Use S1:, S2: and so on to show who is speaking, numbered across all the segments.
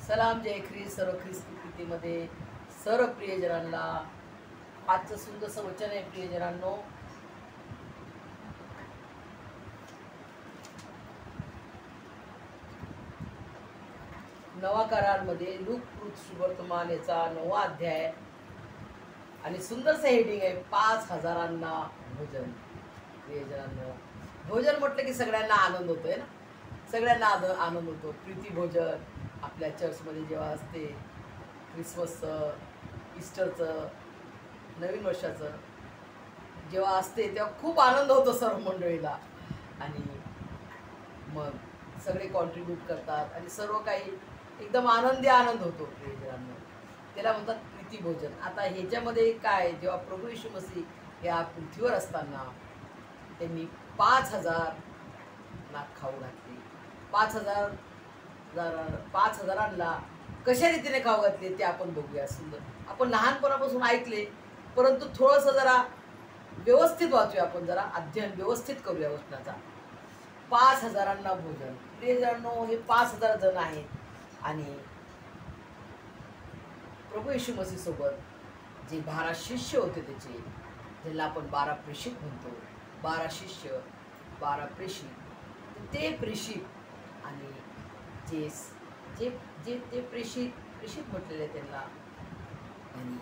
S1: सलाम जय ख्रिस्त सर्व ख्रिस्ती प्रीतीमध्ये सर्व प्रियजनांना आजचं सुंदरसं वचन आहे प्रियजनांनो. नवा करारमध्ये लूक सुवर्तमान याचा 9वा अध्याय आणि सुंदरसं हेडिंग आहे 5000 भोजन. प्रियजनांनो, भोजन म्हटलं की सगळ्यांना आनंद होतोय ना, सगळ्यांना आनंद होतो. प्रीती भोजन आपल्या चर्चमध्ये जेव्हा असते, क्रिसमसचं, ईस्टरचं, नवीन वर्षाचं जेव्हा असते तेव्हा खूप आनंद होतो सर्व मंडळीला. आणि मग सगळे कॉन्ट्रीब्यूट करतात आणि सर्व काही एकदम आनंदी आनंद होतो प्रियजनांनो. त्याला म्हणतात प्रीती भोजन. आता ह्याच्यामध्ये काय, जेव्हा प्रभू येशू मसीह या पृथ्वीवर असताना त्यांनी 5000 खाऊ घातले. 5000ला कशा रीतीने खाऊ घातले ते आपण बघूया. सुंदर आपण लहानपणापासून ऐकले, परंतु थोडंसं जरा व्यवस्थित वाचूया. आपण जरा अध्ययन व्यवस्थित करूया वचनाचा. 5000 भोजन. प्रियजनांनो, हे 5000 जण आहेत आणि प्रभू येशू मसीह सोबत जे 12 शिष्य होते, त्याचे ज्याला आपण 12 प्रेषित म्हणतो, 12 शिष्य, 12 प्रेषित, ते प्रेषित आणि जे जे जे ते प्रेषित म्हटलेले त्यांना, आणि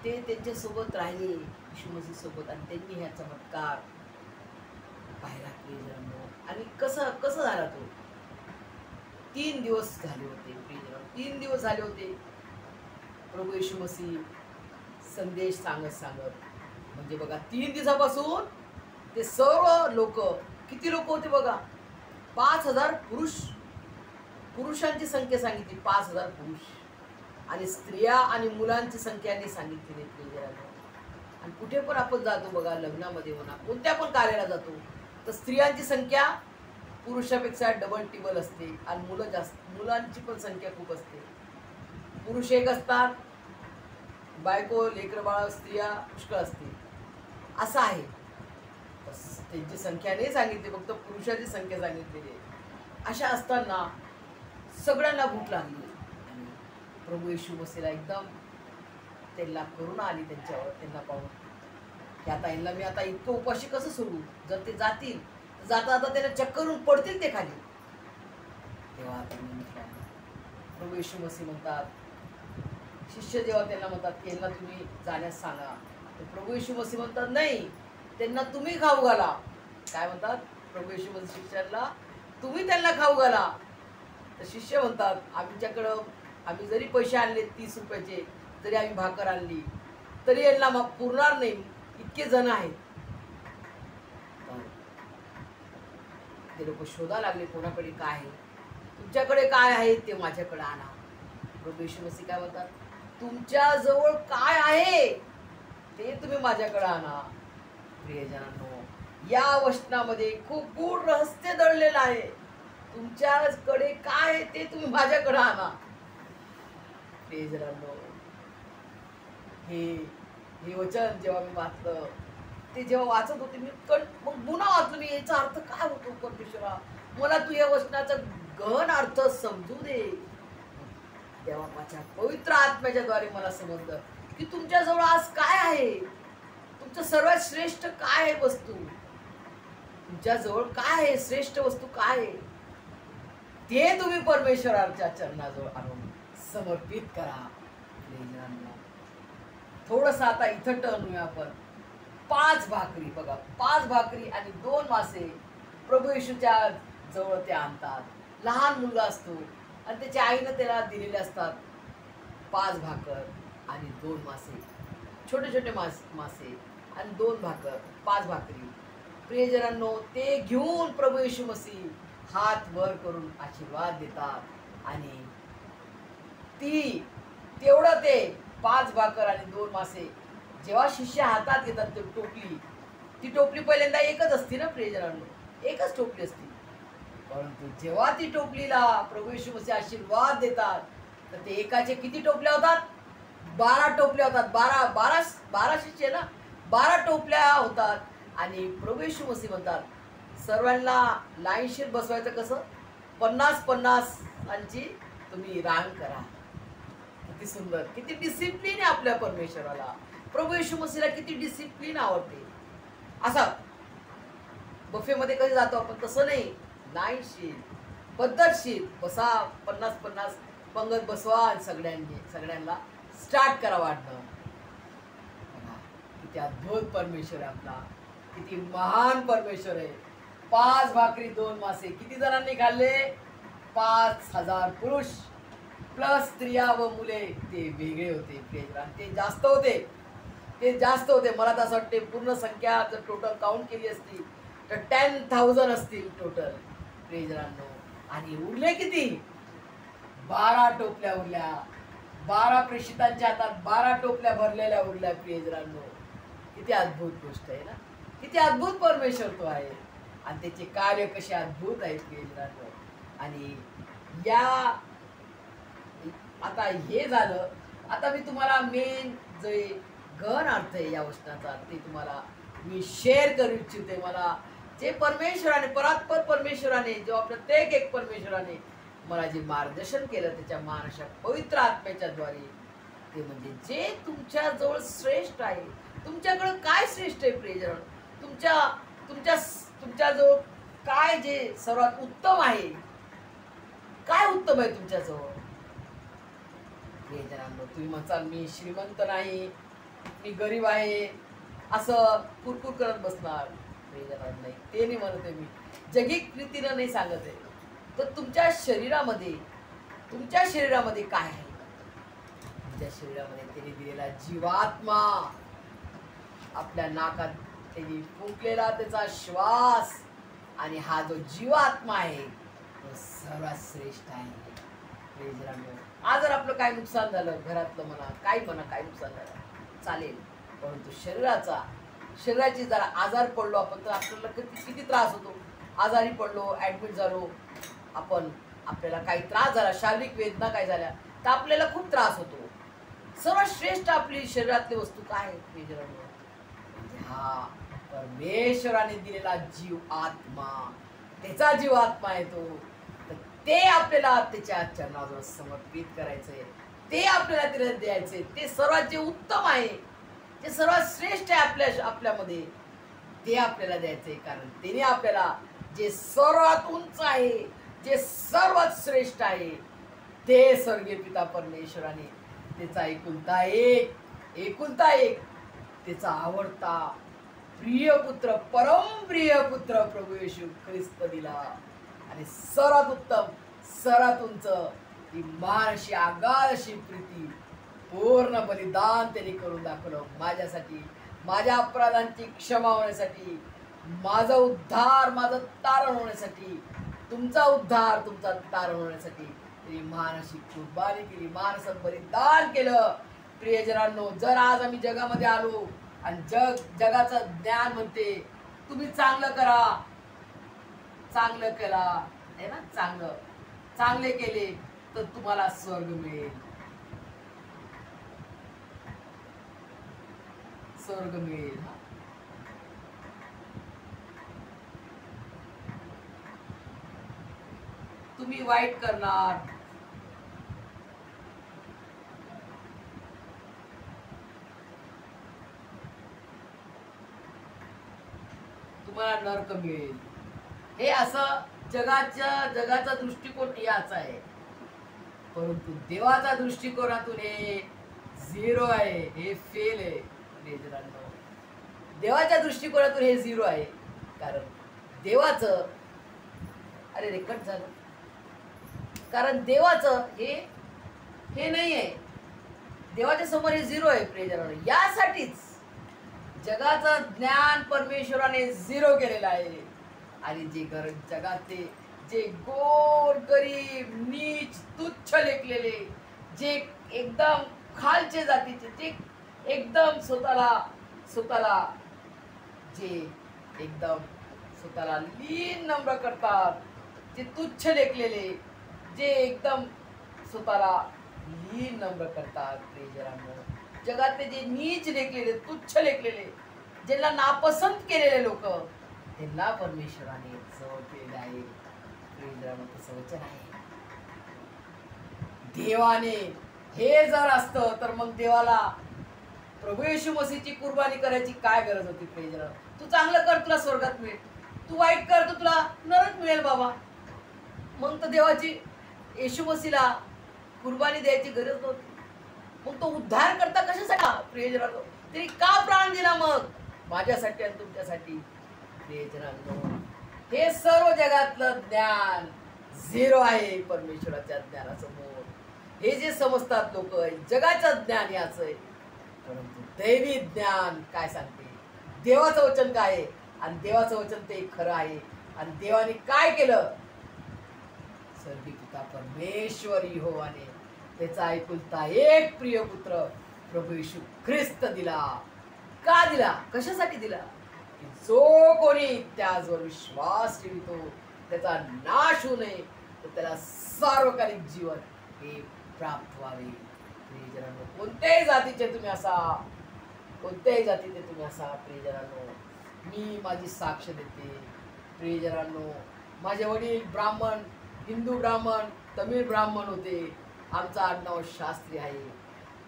S1: ते त्यांच्यासोबत राहिले येशू मसीह सोबत, आणि त्यांनी ह्या चमत्कार पाहिला प्रियजनांनो. आणि कसं झाला तो. 3 दिवस झाले होते प्रियजनांनो, 3 दिवस झाले होते प्रभू येशू मसीह संदेश सांगत. म्हणजे बघा, 3 दिवसापासून ते सर्व लोक, किती लोक होते बघा, 5000 पुरुषांची संख्या सांगितली, 5000 पुरुष, आणि स्त्रिया आणि मुलांची संख्याने सांगितली. आणि कुठे पण आपण जातो बघा, लग्नामध्ये म्हणा, कोणत्या पण कार्याला जातो, तर स्त्रियांची संख्या पुरुषापेक्षा डबल टिबल असते आणि मुलांची पण संख्या खूप असते. पुरुष एक असतात, बायको, लेकरं बाळ, स्त्रिया पुष्कळ असते, असं आहे. बस त्यांची संख्या नाही सांगितली, फक्त पुरुषाची संख्या सांगितलेली आहे. अशा असताना सगळ्यांना भूक लागली आणि प्रभू येशू मसीहला एकदम त्यांना करुणा आली त्यांच्यावर. त्यांना पाहून की आता यांना मी आता इतकं उपाशी कसं सोडू, जर ते जातील तर जाता त्यांना चक्करून पडतील ते खाली. तेव्हा त्यांनी म्हटलं, प्रभू येशू मसीह म्हणतात, शिष्य जेव्हा त्यांना म्हणतात की यांना तुम्ही जाण्यास सांगा, तर प्रभू येशू मसीह म्हणतात नाही, त्यांना तुम्ही खाऊ घाला. काय म्हणतात प्रभू येशू मसीह शिष्याला, तुम्ही त्यांना खाऊ घाला. तर शिष्य म्हणतात, आम्ही जरी पैसे आणले 30 रुपयाचे, जरी आम्ही भाकर आणली तरी यांना पुरणार नाही, इतके जण आहेत. ते लोक शोधा लागले, कोणाकडे काय आहे, तुमच्याकडे काय आहे ते माझ्याकडे आणा. प्रभू येशू मसीह काय म्हणतात, तुमच्या जवळ काय आहे ते तुम्ही माझ्याकडे आणा. प्रियजनांनो, या वचनामध्ये खूप गूढ रहस्य दडलेलं आहे. तुमच्याकडे काय आहे ते तुम्ही माझ्याकडे आणा. प्रियजनांनो, हे वचन जेव्हा मी वाचलं, ते जेव्हा वाचत होते मी, मग पुन्हा वाचलं मी, याचा अर्थ काय होतो. परमेश्वरा, मला तू या वचनाचा गहन अर्थ समजू दे. देवा, माझ्या पवित्र आत्म्याच्या द्वारे मला समजलं की तुमच्याजवळ आज काय आहे, तुमचं सर्वात श्रेष्ठ काय आहे वस्तू, तुमच्याजवळ काय आहे, श्रेष्ठ वस्तू काय आहे, ते तुम्ही परमेश्वराच्या चरणाजवळ आणून समर्पित करा. थोडंसं आता इथं टर्न होऊया आपण. 5 भाकरी बघा, 5 भाकरी आणि 2 मासे प्रभू येशूच्या जवळ ते आणतात. लहान मुलगा असतो आणि त्याच्या आईनं त्याला दिलेले असतात 5 भाकर आणि 2 मासे, छोटे छोटे मासे आणि 2 भाकर, 5 भाकरी. प्रियजनांनो, ते घेऊन प्रभू येशू मसीह हात वर करून आशीर्वाद देतात. आणि तेवढं ते 5 भाकर आणि 2 मासे जेव्हा शिष्य हातात घेतात, ती टोपली पहिल्यांदा एकच असते ना प्रियजनांनो, एकच टोपली असते. परंतु जेव्हा ती टोपलीला प्रभू येशू मसीह आशीर्वाद देतात, तर ते एकाचे किती टोपल्या होतात, 12 टोपल्या होतात. 12 शिष्य ना, 12 टोपल्या होतात. आणि प्रभू येशू मसीह म्हणतात, सर्वांना लाईनशीर बसवायचं कसं, 50-50 ची तुम्ही रांग करा. किती सुंदर, किती डिसिप्लिन आहे आपल्या परमेश्वराला. प्रभू येशू मसीहला किती डिसिप्लिन आवडते. असा बफेमध्ये कधी जातो आपण तसं नाही, नाईशील पद्धतशीर बसा, 50-50 पंगत बसवा आणि सगळ्यांना स्टार्ट करा वाटणं. किती अद्भुत परमेश्वर आहे आपला, किती महान परमेश्वर आहे. 5 भाकरी 2 मासे किती जणांनी खाल्ले? 5,000 पुरुष प्लस स्त्रिया व मुले. ते वेगळे होते, ते जास्त होते, ते जास्त होते. मला तर असं वाटते पूर्ण संख्या जर टोटल काउंट केली असती तर 10,000 असतील टोटल प्रेजरांनो. आणि उरले किती? 12 टोपल्या उरल्या. 12 प्रेषितांच्या हातात 12 टोपल्या भरलेल्या उरल्या प्रेजरांनो. किती अद्भुत गोष्ट आहे ना, किती अद्भुत परमेश्वर तो आहे आणि त्याचे कार्य कसे अद्भुत आहेत प्रेजरांनो. आणि या आता हे झालं. आता मी तुम्हाला मेन जे गहन अर्थ आहे या वचनाचा ते तुम्हाला मी शेअर करू इच्छिते. मला जे परमेश्वराने, परात्पर परमेश्वराने, जेव्हा प्रत्येक एक परमेश्वराने मला जे मार्गदर्शन केलं त्याच्या महान पवित्र आत्म्याच्या द्वारे, ते म्हणजे जे तुमच्या जवळ श्रेष्ठ आहे. तुमच्याकडे काय श्रेष्ठ आहे प्रेजर? तुमच्या जवळ काय जे सर्वात उत्तम आहे? काय उत्तम आहे तुमच्याजवळ प्रेजरांनो? तुम्ही म्हणसाल मी श्रीमंत नाही, मी गरीब आहे, असं कुरकुर करत बसणार. प्रेजरांनो नाही, ते नाही म्हणते मी, जगिक रीतीनं नाही सांगत आहे. तर तुमच्या शरीरामध्ये काय आहे? तुमच्या शरीरामध्ये त्याने दिलेला जीवात्मा, आपल्या नाकात त्यांनी फुंकलेला त्याचा श्वास, आणि हा जो जीवात्मा आहे तो सर्वात श्रेष्ठ आहे प्रेजरांनो. आज जर आपलं काय नुकसान झालं, घरातलं म्हणा, काय नुकसान झालं चालेल, परंतु शरीराची जरा आजार पडलो आपण तर आपल्याला किती त्रास होतो. आजारी पडलो, ॲडमिट झालो आपण, आपल्याला काही त्रास झाला, शारीरिक वेदना काय झाल्या तर आपल्याला खूप त्रास होतो. सर्वात श्रेष्ठ आपली शरीरातली वस्तू काय आहे प्रेजरांनो? हा परमेश्वराने दिलेला जीव आत्मा, त्याचा जीव आत्मा आहे तो. तर ते आपल्याला त्याच्या चरणाजवळ समर्पित करायचंय, ते आपल्याला तिला द्यायचंय. ते सर्वात जे उत्तम आहे, जे सर्वात श्रेष्ठ आहे आपल्यामध्ये, ते आपल्याला द्यायचंय. कारण त्याने आपल्याला जे सर्वात उंच आहे, जे सर्वात श्रेष्ठ आहे, ते स्वर्गीय पिता परमेश्वराने त्याचा एकुलता एक त्याचा आवडता प्रिय पुत्र, परम प्रिय पुत्र प्रभू येशू ख्रिस्त दिला. आणि सर्वात उत्तम, सर्वात उंच, ही महान अशी आगाध अशी प्रीती, पूर्ण बलिदान त्यांनी करून दाखवलं माझ्यासाठी, माझ्या अपराधांची क्षमा होण्यासाठी, माझा उद्धार, माझं तारण होण्यासाठी, तुमचा उद्धार, तुमचा तारण होण्यासाठी त्यांनी महान अशी कुर्बानी केली, महान असं बलिदान केलं. प्रियजनांनो, जर आज आम्ही जगामध्ये आलो आणि जगाचं ज्ञान म्हणते तुम्ही चांगलं केला आहे ना, चांगले केले तर तुम्हाला स्वर्ग मिळेल, तुम्ही वाईट करणार, तुम्हाला नरक मिळेल. हे असं जगाचा दृष्टिकोन याचा आहे. परंतु देवाचा दृष्टिकोनातून हे 0 आहे, हे फेल आहे प्रेजरांनो. देवाच्या दृष्टिकोनातून हे 0 आहे. कारण देवाचं, अरे रेकॉर्ड झालं, कारण देवाचं हे नाही आहे. देवाच्या समोर हे 0 आहे प्रेजरांनो. यासाठीच जगाचं ज्ञान परमेश्वराने 0 केलेलं आहे. आणि जगातले जे गोर गरीब नीच तुच्छ लेखलेले, जे एकदम खालचे जातीचे, जे एकदम स्वतःला जे एकदम स्वतःला लीन नम्र करतात, जे तुच्छ लेखलेले, जे एकदम स्वतःला लीन नम्र करतात प्रेजरांनो. जगातले जे नीच लेखलेले, तुच्छ लेखलेले, ज्यांना नापसंत केलेले लोक, त्यांना परमेश्वराने जवळ केलेलं आहे प्रेजरांनो. तसं वचन आहे. देवाने हे जर असतं तर मग देवाला प्रभू येशू मसीहची कुर्बानी करायची काय गरज होती? Praise Lord. तू चांगलं कर तुला स्वर्गात मिळेल, तू वाईट कर तर तुला नरक मिळेल बाबा. मग तर देवाची येशू मसीहला कुर्बानी द्यायची गरज नव्हती. मग तो उद्धार करता कशासाठी? Praise Lord. तरी का प्राण दिला मग? माझ्यासाठी आणि तुमच्यासाठी. Praise Lord. हे सर्व जगातलं ज्ञान झिरो आहे परमेश्वराच्या ज्ञानासमोर. हे जे समजतात लोक जगाचं ज्ञान याच आहे, परंतु दैवी ज्ञान काय सांगते? देवाचं वचन काय आहे? आणि देवाचं वचन ते खरं आहे. आणि देवाने काय केलं? स्वर्गीय पिता परमेश्वर यहोवाने त्याचा एकुलता एक प्रिय पुत्र प्रभू येशू ख्रिस्त दिला. का दिला? कशासाठी दिला? की जो कोणी त्यावर विश्वास ठेवतो त्याचा नाश होऊ नये, तर त्याला सार्वकालिक जीवन हे प्राप्त व्हावे. कोणत्याही जातीचे तुम्ही असा, कोणत्याही जातीचे तुम्ही असा, प्रियजनांनो मी माझी साक्ष देते. प्रियजनांनो, माझे वडील ब्राह्मण, हिंदू ब्राह्मण, तमिळ ब्राह्मण होते. आमचा आडनाव शास्त्री आहे.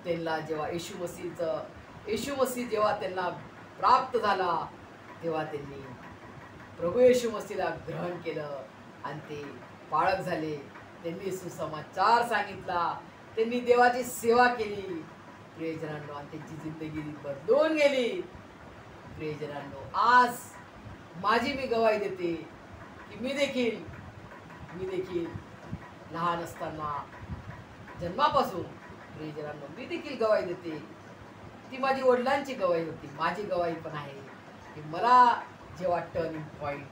S1: त्यांना जेव्हा येशू मसीह जेव्हा त्यांना प्राप्त झाला, तेव्हा त्यांनी प्रभू येशू मसीहला ग्रहण केलं आणि ते पाळक झाले. त्यांनी सुसमाचार सांगितला, त्यांनी देवाची सेवा केली. प्रियजनांनो, आणि त्यांची जिंदगी बदलून गेली. प्रियजनांनो, आज माझी मी गवाही देते की मी देखील लहान असताना जन्मापासून, प्रियजनांनो, मी देखील गवाही देते. ती माझी वडिलांची गवाही होती, माझी गवाही पण आहे की मला जेव्हा टर्निंग पॉईंट,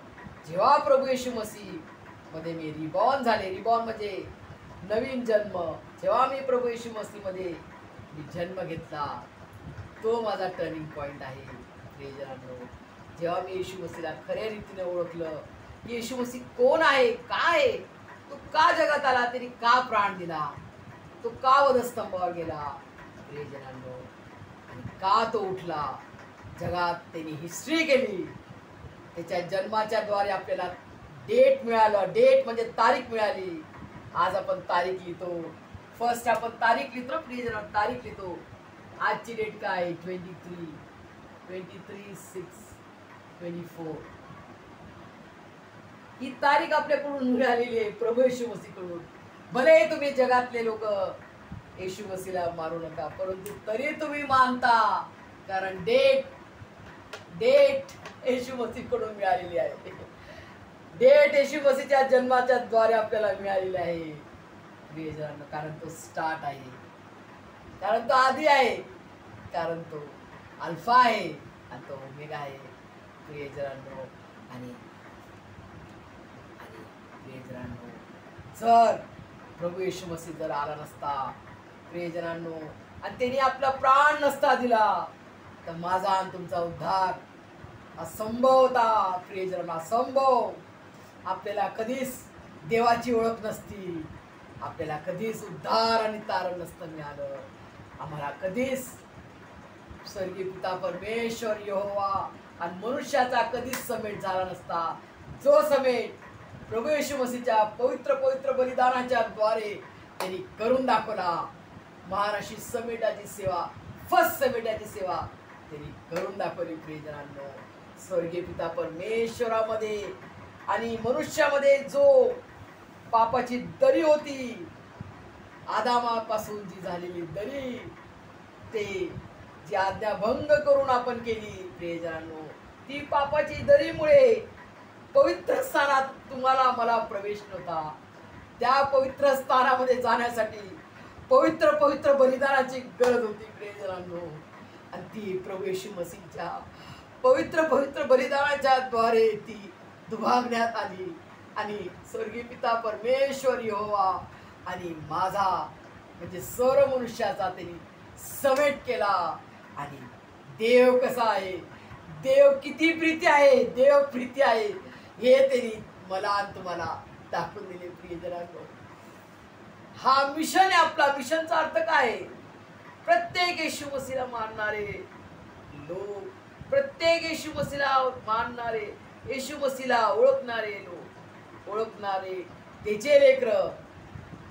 S1: जेव्हा प्रभू येशू मसीह मध्ये मी रिबॉर्न झाले, रिबॉर्न म्हणजे नवीन जन्म, जेव्हा मी प्रभू येशू मसीहमध्ये मी जन्म घेतला, तो माझा टर्निंग पॉईंट आहे. प्रियजनांनो, जेव्हा मी येशू मसीहला खऱ्या रीतीने ओळखलं की येशू मसीह कोण आहे, काय आहे, तो का जगात आला, त्यांनी का प्राण दिला, तो का वधस्तंभावर गेला, प्रियजनांनो, आणि का तो उठला, जगात त्यांनी हिस्ट्री केली. त्याच्या जन्माच्या द्वारे आपल्याला डेट मिळालं. डेट म्हणजे तारीख मिळाली. आज आपण तारीख लिहितो. फर्स्ट आपण तारीख लिहितो. प्लीज तारीख लिहितो. आजची डेट काय? 23/6/24. ही तारीख आपल्याकडून मिळालेली आहे प्रभू येशू मसीहकडून. भले तुम्ही जगातले लोक येशू मसीहला मारू नका, परंतु तरी तुम्ही मानता, कारण डेट येशू मसीहकडून मिळालेली आहे. डेट येशू मसीहच्या जन्माच्या द्वारे आपल्याला मिळालेली आहे. प्रियजनांनो, कारण तो स्टार्ट आहे, कारण तो आधी आहे, कारण तो अल्फा आहे आणि तो ओमेगा आहे. प्रियजनांनो, आणि प्रियजनांनो, जर प्रभू येशू मसीह जर आला नसता, प्रियजनांनो, आणि त्यांनी आपला प्राण नसता दिला, तर माझा आणि तुमचा उद्धार असंभव होता. प्रियजनांनो, असंभव. आपल्याला कधीच देवाची ओळख नसती, आपल्याला कधीच उद्धार आणि तारण नसतं मिळालं, आम्हाला कधीच स्वर्गीय पिता परमेश्वर यहोवा आणि मनुष्याचा कधीच समेट झाला नसता, जो समेट प्रभू येशू मसीहच्या पवित्र पवित्र बलिदानाच्या द्वारे त्यांनी करून दाखवला. महान अशी समेटाची सेवा, फर्स्ट समेटाची सेवा त्यांनी करून दाखवली. प्रियजनांनो, स्वर्गीय पिता परमेश्वरामध्ये आणि मनुष्यामध्ये जो पापाची दरी होती, आदामापासून जी झालेली दरी, ते जी आज्ञाभंग करून आपण केली, प्रियजनांनो, ती पापाची दरीमुळे पवित्र स्थानात तुम्हाला मला प्रवेश नव्हता. त्या पवित्र स्थानामध्ये जाण्यासाठी पवित्र पवित्र बलिदानाची गरज होती. प्रियजनांनो, आणि ती प्रभू येशू मसीहच्या पवित्र पवित्र बलिदानाच्या द्वारे ती दुभागण्यात आली. आणि स्वर्गीय पिता परमेश्वर यहोवा आणि माझा म्हणजे सर्व मनुष्याचा त्यांनी समेट केला. आणि देव कसा आहे, देव किती प्रीती आहे, देव प्रीती आहे, हे त्यांनी मला आणि तुम्हाला दाखवून दिले. प्रियजनांनो, हा मिशन आहे आपला. मिशनचा अर्थ काय आहे? प्रत्येक येशू मसीहला मानणारे लोक, प्रत्येक येशू मसीहला मानणारे, येशू मसीहला ओळखणारे लोक, ओळखणारे त्याचे लेकरं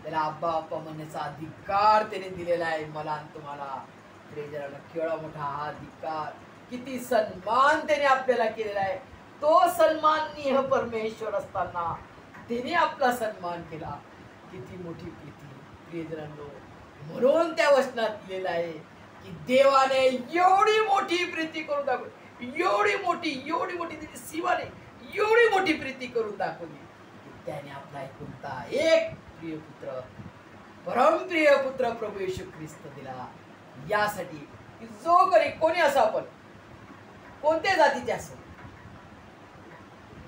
S1: त्याला आब्बा आप्पा म्हणण्याचा अधिकार त्याने दिलेला आहे मला आणि तुम्हाला. प्रेजराला केवढा मोठा हा अधिकार, किती सन्मान त्याने आपल्याला केलेला आहे. तो सन्माननीय परमेश्वर असताना त्याने आपला सन्मान केला. किती मोठी प्रीती प्रियजनांनो. म्हणून त्या वचनात लिहिलेलं आहे की देवाने एवढी मोठी प्रीती करून दाखवली, एवढी मोठी त्याची सीमाने एवढी मोठी प्रीती करून दाखवली की त्याने आपला एकुलता एक प्रिय पुत्र, परमप्रिय पुत्र प्रभू येशू ख्रिस्त दिला. यासाठी की जो करी, कोणी असो, आपण कोणत्या जातीचे असो,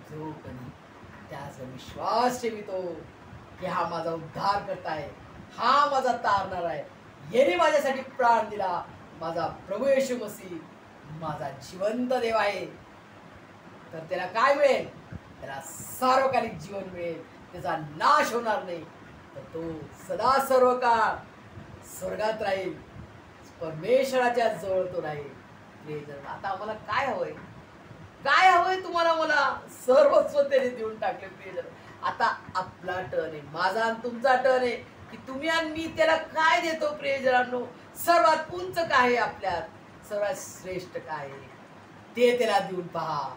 S1: जो कधी त्याचा विश्वास ठेवितो की हा माझा उद्धार करताय, हा माझा तारणार आहे, याने माझ्यासाठी प्राण दिला, माझा प्रभू येशू मसीह माझा जिवंत देव आहे, तर त्याला काय मिळेल? त्याला सार्वकालिक जीवन मिळेल. त्याचा नाश होणार नाही, तर तो सदा सर्व काळ स्वर्गात राहील, परमेश्वराच्या जवळ तो राहील. आता आम्हाला काय हवंय? काय हवंय तुम्हाला? मला सर्वस्व त्याने देऊन टाकले प्रियजन. आता आपला टर्न आहे, माझा आणि तुमचा टर्न आहे की तुम्ही आणि मी त्याला काय देतो प्रियजनांनो. सर्वात उंच काय आहे आपल्यात, सर्वात श्रेष्ठ काय आहे ते त्याला देऊन पहा.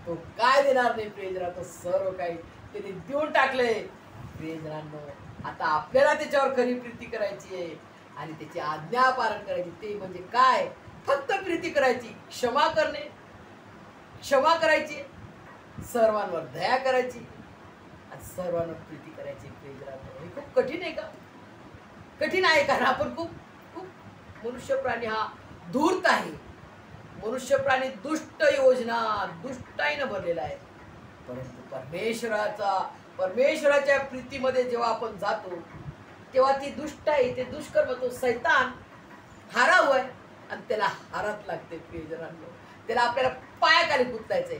S1: तो काय देणार नाही प्रियजना, तो सर्व काही त्याने देऊन टाकले प्रियजनांनो. आता आपल्याला त्याच्यावर खरी प्रीती करायची आहे आणि त्याची आज्ञा पालन करायची. ते म्हणजे काय? फक्त प्रीती करायची, क्षमा करणे, क्षमा करायची, सर्वांवर दया करायची आणि सर्वांवर प्रीती करायची. हे खूप कठीण आहे का? कठीण आहे, कारण आपण खूप खूप मनुष्य प्राणी हा धूर्त आहे. मनुष्य प्राणी दुष्ट योजना, दुष्टाईनं भरलेला आहे. परंतु परमेश्वराच्या प्रीतीमध्ये जेव्हा आपण जातो तेव्हा ती दुष्ट आहे, ते दुष्कर्म, तो सैतान हाराव आहे आणि त्याला हारत लागते प्रियजनांनो. त्याला आपल्याला पायाखाली कुतायचंय,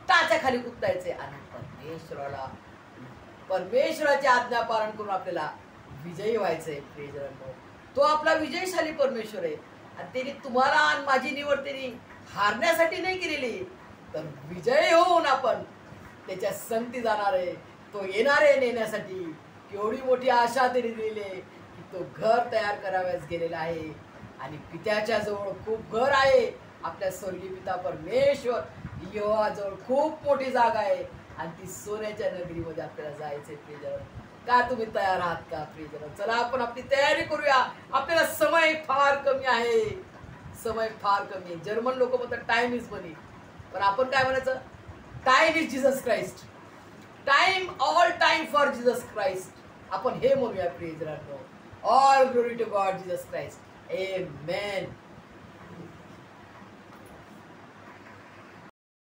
S1: टाच्याखाली कुतायचंय आणि परमेश्वराची आज्ञा पालन करून आपल्याला विजयी व्हायचंय प्रियजनांनो. तो आपला विजयशाली परमेश्वर आहे आणि त्याने तुम्हाला आणि माझी निवड त्याने हारण्यासाठी नाही केलेली, तर विजयी होऊन आपण त्याच्या संगती जाणार आहे. तो येणार आहे नेण्यासाठी. एवढी मोठी आशा त्याने दिलेली आहे की तो घर तयार कराव्यास गेलेला आहे आणि पित्याच्या जवळ खूप घर आहे. आपल्या स्वर्गीय पिता परमेश्वर यहोवा जवळ खूप मोठी जागा आहे आणि ती सोन्याच्या नगरीमध्ये आपल्याला जायचंय प्रियजन. का तुम्ही तयार आहात का प्रियजन? चला आपण आपली तयारी करूया. आपल्याला समय फार कमी आहे, समय फार कमी आहे. जर्मन लोक म्हणतात टाइम इज मनी, पण आपण काय म्हणायचं? Time is Jesus Christ. Time, all time for Jesus Christ. आपण हे म्हणूया प्रियजनांनो. All glory to God Jesus Christ. Amen.